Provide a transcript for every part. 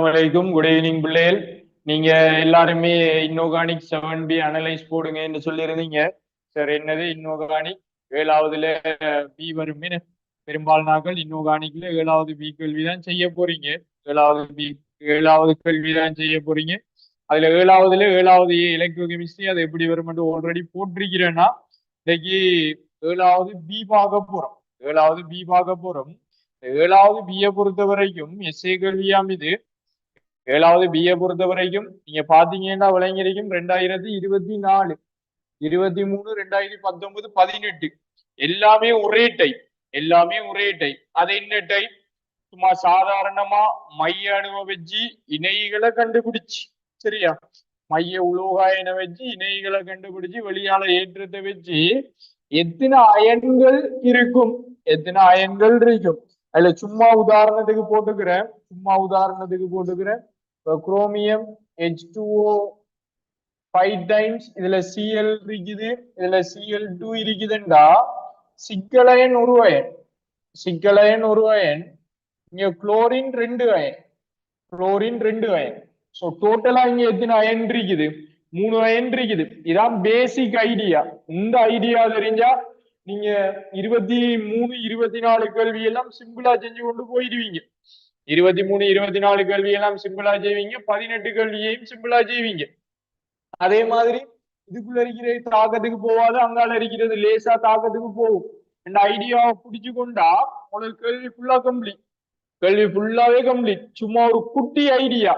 வலைக்கும் good evening பிள்ளைகள். நீங்க எல்லாருமே இன்ஆர்கானிக் 7B அனலைஸ் போடுங்கன்னு சொல்லியிருந்தீங்க. சார் என்னது இன்ஆர்கானிக் 7வதுல பி வருமே. பெரும்பாலான நாட்கள் இன்ஆர்கானிக்ல 7வது பி கேள்விதான் செய்ய போறீங்க. 7வது கேள்விதான் செய்ய போறீங்க. அதுல 7வது ஏ எலக்ட்ரோ கெமிஸ்ட்ரி அது எப்படி வரும்னு ஆல்ரெடி போட்டிருக்கிறேன்னா இன்னைக்கு 7வது பி பார்க்க போறோம். 7வது பி பார்க்க போறோம். 7வது பியை பொறுத்த வரைக்கும் எஸ்ஏ கேள்வியாம் இது. 7வது பிஏ பொறுத்த வரைக்கும் நீங்க பாத்தீங்கன்னா விளைஞரைக்கும் 2024 23 2019 18 எல்லாமே ஒரே டைப். எல்லாமே ஒரே டைப். அது என்ன டைப்? சும்மா சாதாரணமா மைய அணுவை வச்சு இணைகளை கண்டுபிடிச்சு, சரியா? மைய உலோகாயனை வச்சு இணைகளை கண்டுபிடிச்சு வெளியால ஏற்றத்தை வச்சு எத்தனை அயன்கள் இருக்கும், எத்தனை அயன்கள் இருக்கும். அதுல சும்மா உதாரணத்துக்கு போட்டுக்கிறேன். குரோமியம் H2O 5 டைம்ஸ், இதுல Cl இருக்குது, இதுல Cl2 இருக்குதுண்டா சிக்கலயன் ஒரு அயன், இங்க குளோரின் 2 அயன். சோ டோட்டலா இங்க எத்தனை அயன் இருக்குது? 3 அயன் இருக்குது. இதான் பேசிக் ஐடியா. இந்த ஐடியா தெரிஞ்சா நீங்க 23 24 கேள்வி எல்லாம் சிம்பிளா செஞ்சு கொண்டு போயிடுவீங்க. 23 24 கேள்வி எல்லாம் சிம்பிளா செய்வீங்க. 18 கேள்வியையும் சிம்பிளா செய்வீங்க. அதே மாதிரி இதுக்குள்ள இருக்கிற தாக்கத்துக்கு போவாது, அங்கால இருக்கிறது லேசா தாக்கத்துக்கு போகும். இந்த ஐடியாவை புடிச்சு கொண்டா உங்களுக்கு கேள்வி ஃபுல்லாவே கம்ப்ளீட். சும்மா ஒரு குட்டி ஐடியா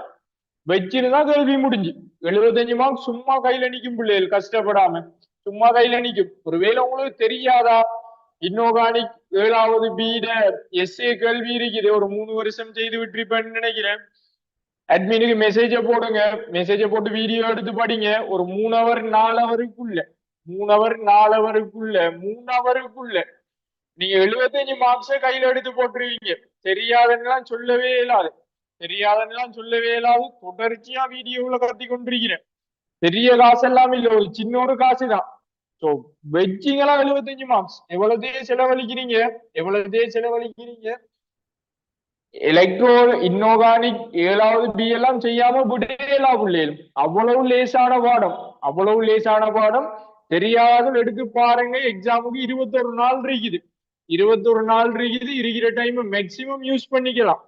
வச்சிருந்தா கேள்வி முடிஞ்சு. 75 மார்க் சும்மா கையில நிக்கும் பிள்ளைகள், கஷ்டப்படாம சும்மா கையில நிக்கும். ஒருவேளை உங்களுக்கு தெரியாதா இன்ஆர்கானிக் 7வது பீட எஸ்ஏ கேள்வி இருக்குது, ஒரு 3 வருஷம் செய்து விட்டுருப்பேன்னு நினைக்கிறேன். அட்மினுக்கு மெசேஜை போடுங்க. மெசேஜை போட்டு வீடியோ எடுத்து படிங்க. ஒரு 3 ஹவர் 4 ஹவருக்குள்ள நீங்க 75 மார்க்ஸை கையில எடுத்து போட்டுருவீங்க. தெரியாதெல்லாம் சொல்லவே இயலாது. தொடர்ச்சியா வீடியோல கத்தி கொண்டிருக்கிறேன். பெரிய காசு எல்லாம் இல்ல, ஒரு சின்ன ஒரு காசு தான். சோ வெஜ்ஜிங்களா 75 மார்க்ஸ் எவ்வளவுதே செலவழிக்கிறீங்க. எலக்ட்ரோ இன்ஆர்கானிக் 7வது பி எல்லாம் செய்யாம விடலாம் பிள்ளைகள். அவ்வளவு லேசான பாடம். தெரியாத எடுத்து பாருங்க. எக்ஸாமுக்கு 21 நாள் இருக்குது. இருக்கிற டைம் மேக்சிமம் யூஸ் பண்ணிக்கலாம்.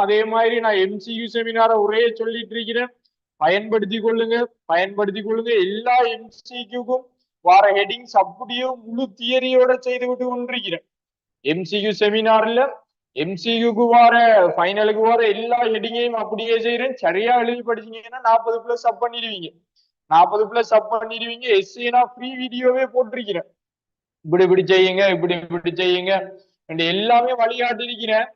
அதே மாதிரி நான் எம்சியூ செமினார ஒரே சொல்லிட்டு இருக்கிறேன். பயன்படுத்திக் கொள்ளுங்க. எல்லா எம்சிக்கும் வார ஹெட்டிங்ஸ் அப்படியே முழு தியரியோட செய்து விட்டு கொண்டிருக்கிறேன். எம்சிக்யூ செமினார்ல எம்சிக்யூக்கு வார ஃபைனலுக்கு வார எல்லா ஹெட்டிங்கையும் அப்படியே செய்யறேன். சரியா எழுதி படிச்சீங்கன்னா 40+ சப் பண்ணிடுவீங்க. எஸ்ஏனா ஃப்ரீ வீடியோவே போட்டிருக்கிறேன். இப்படி செய்யுங்க எல்லாமே வழிகாட்டி இருக்கிறேன்.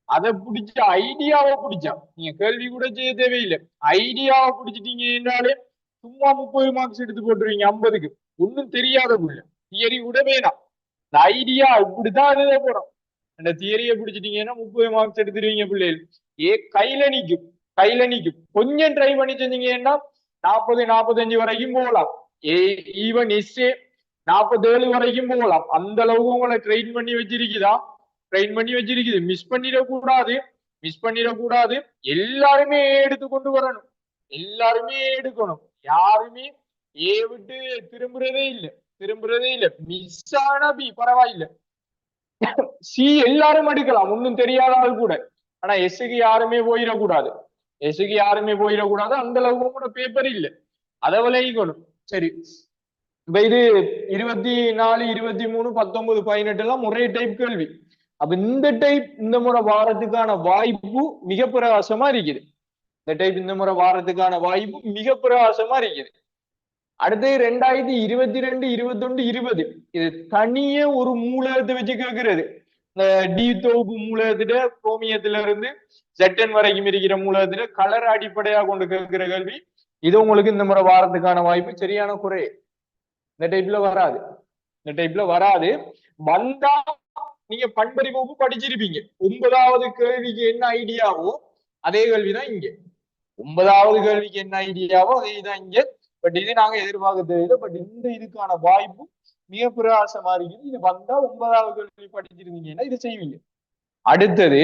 அதை பிடிச்ச ஐடியாவை பிடிச்சா நீங்க கேள்வி கூட செய்ய தேவையில்லை. ஐடியாவை பிடிச்சிட்டீங்கன்னாலே சும்மா 30 மார்க்ஸ் எடுத்து போட்டுருவீங்க 50க்கு. ஒன்னும் தெரியாத புள்ள தியரி கூட வேணாம். இந்த ஐடியா இப்படிதான் எழுத போறோம். அந்த தியரியை பிடிச்சிட்டீங்கன்னா 30 மார்க்ஸ் எடுத்துருவீங்க பிள்ளைகள். கையில நிக்கும். கொஞ்சம் ட்ரை பண்ணி செஞ்சீங்கன்னா 40 45 வரைக்கும் போகலாம். ஈவன் எஸ்ஏ 47 வரைக்கும் போகலாம். அந்த அளவுக்கு உங்களை ட்ரெயின் பண்ணி வச்சிருக்குது. மிஸ் பண்ணிடக்கூடாது. எல்லாருமே எடுத்துக்கொண்டு வரணும். யாருமே ஏ விட்டு திரும்புறதே இல்லை. மிஸ் ஆனா பி பரவாயில்லை. சி எல்லாரும் எடுக்கலாம், ஒன்னும் தெரியாத ஆள் கூட. ஆனா எஸ்க்கு யாருமே போயிடக்கூடாது. அந்த அளவுக்கு கூட பேப்பர் இல்லை. அதை விளைவிக்கணும். சரி, இப்ப இது 24 23 19 18 எல்லாம் ஒரே டைப் கேள்வி. அப்ப இந்த முறை வாரத்துக்கான வாய்ப்பு மிக பிரகாசமா இருக்குது. அடுத்து 2022 21 20 இது தனியே ஒரு மூலகத்தை வச்சு கேட்கிறது. இந்த டி தொகுப்பு மூலகத்துல குரோமியத்துல இருந்து ஜெட்டன் வரைக்கும் இருக்கிற மூலகத்துல கலர் அடிப்படையா கொண்டு கேட்கிற கேள்வி. இது உங்களுக்கு இந்த முறை வாரத்துக்கான வாய்ப்பு சரியான குறை. இந்த டைப்ல வராது. வந்தா நீங்க பண்பறிவு படிச்சிருப்பீங்க. 9வது கேள்விக்கு என்ன ஐடியாவோ அதே கேள்விதான் இங்க. 9வது கேள்விக்கு என்ன ஐடியாவோ அதேதான் இங்க. பட் இது நாங்க எதிர்பார்க்க தெரியல. பட் இந்த இதுக்கான வாய்ப்பு மிக பிரகாசமா இருக்குது. இது வந்தா 9வது கேள்வி படிச்சிருந்தீங்கன்னா இது செய்வீங்க. அடுத்தது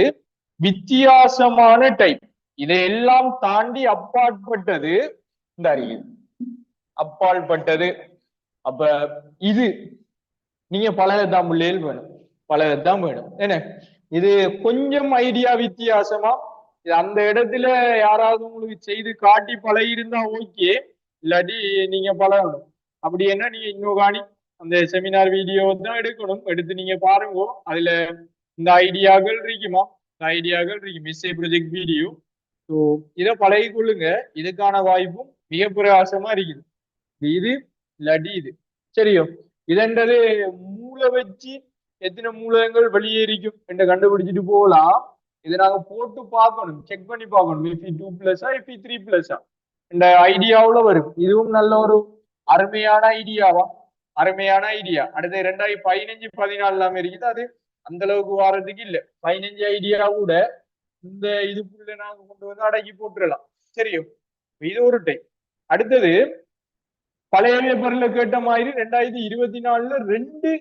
வித்தியாசமான டைப். இதையெல்லாம் தாண்டி அப்பாற்பட்டது இந்த அறிவியல். அப்பாற்பட்டது. அப்ப இது நீங்க பழகத்தான் பிள்ளைகள் வேணும், பழகத்தான் வேணும். என்ன இது கொஞ்சம் ஐடியா வித்தியாசமா, இது அந்த இடத்துல யாராவது உங்களுக்கு செய்து காட்டி பழகி இருந்தா ஓகே, இல்லாட்டி நீங்க பழகணும். அப்படி என்ன நீங்க இன்னும் காணி அந்த செமினார் வீடியோ தான் எடுக்கணும், எடுத்து நீங்க பாருங்க. அதுல இந்த ஐடியாக்கள் இருக்குமா, இந்த ஐடியாக்கள் இருக்கு மிஸ்ஸே ப்ரொஜெக்ட் வீடியோ. ஸோ இதை பழகி கொள்ளுங்க, இதுக்கான வாய்ப்பும் மிக பிரகாசமா இருக்குது. இது இல்லாட்டி இது சரியோ. இதன்றது மூளை வச்சு எத்தனை மூலகங்கள் வெளியேறிக்கும் என்று கண்டுபிடிச்சிட்டு போகலாம். இதை நாங்க போட்டு பார்க்கணும், செக் பண்ணி பார்க்கணும், எஃபி 2+ஆ எஃபி 3+ஆ இந்த ஐடியாவுல வரும். இதுவும் நல்ல ஒரு அருமையான ஐடியாவா, அருமையான ஐடியா. அடுத்து 2015-14 இருக்குது, அது அந்த அளவுக்கு வாரத்துக்கு இல்லை. 15 ஐடியா கூட இந்த இதுக்குள்ள நாங்க கொண்டு வந்து அடக்கி போட்டுடலாம். சரியோ, இது ஒரு டைம். அடுத்தது பழைய பேப்பர்ல கேட்ட மாதிரி 2024 2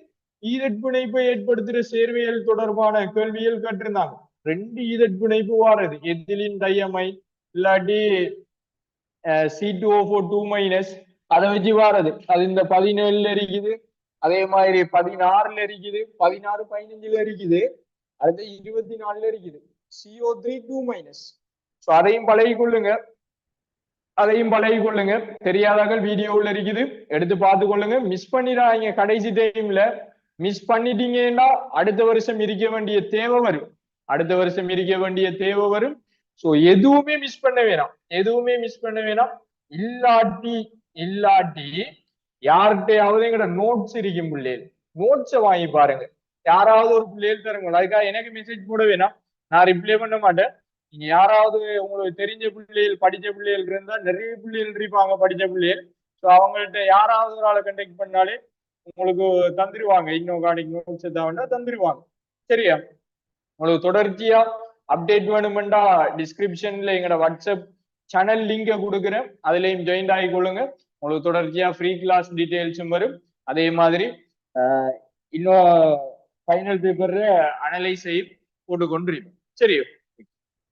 ஈதட் பிணைப்பை ஏற்படுத்துற சேர்வையல் தொடர்பான கேள்விகள் கேட்டிருந்தாங்க. 2 ஈதட் பிணைப்பு வாரது, எத்திலின் டையமைன் இல்லாட்டி C2O4 2- அதை வச்சு வாரது. அது இந்த 17ல இருக்குது, அதே மாதிரி 16ல இருக்குது, 16, 15ல இருக்குது, அடுத்து 24ல இருக்குது CO3 2-. அதையும் பழகி கொள்ளுங்க, அதையும் பழகி கொள்ளுங்க. தெரியாதவர்கள் வீடியோவில் இருக்குது, எடுத்து பார்த்து கொள்ளுங்க. மிஸ் பண்ணிடாதீங்க. கடைசி டைம்ல மிஸ் பண்ணிட்டீங்கன்னா அடுத்த வருஷம் இருக்க வேண்டிய தேவை வரும், அடுத்த வருஷம் இருக்க வேண்டிய தேவை வரும். சோ எதுவுமே மிஸ் பண்ண வேணாம், எதுவுமே மிஸ் பண்ண வேணாம். இல்லாட்டி யார்கிட்டையாவது எங்கட நோட்ஸ் இருக்கும் பிள்ளைகள், நோட்ஸை வாங்கி பாருங்க. யாராவது ஒரு பிள்ளைகள் தருங்க, அதுக்காக எனக்கு மெசேஜ் போட வேணாம், நான் ரிப்ளை பண்ண மாட்டேன். நீங்க யாராவது உங்களுக்கு தெரிஞ்ச பிள்ளைகள், படிச்ச பிள்ளைகள் இருந்தா, நிறைய பிள்ளைகள் இருப்பாங்க படிச்ச பிள்ளைகள். ஸோ அவங்கள்ட்ட யாராவது ஒரு ஆளை கண்டெக்ட் பண்ணாலே உங்களுக்கு தந்துருவாங்க, இன்ஆர்கானிக் நோட்ஸ் தான் தந்துருவாங்க. சரியா, உங்களுக்கு தொடர்ச்சியா அப்டேட் வேணுமெண்டா டிஸ்கிரிப்ஷன்ல எங்களோட வாட்ஸ்அப் சேனல் லிங்கை கொடுக்குறேன், அதுலயும் ஜாயின் ஆகி கொள்ளுங்க. உங்களுக்கு தொடர்ச்சியா ஃப்ரீ கிளாஸ் டீடைல்ஸும் வரும். அதே மாதிரி இன்னும் ஃபைனல் பேப்பர் அனலைஸ் செய்து போட்டுக்கொண்டிருக்கும். சரியோ.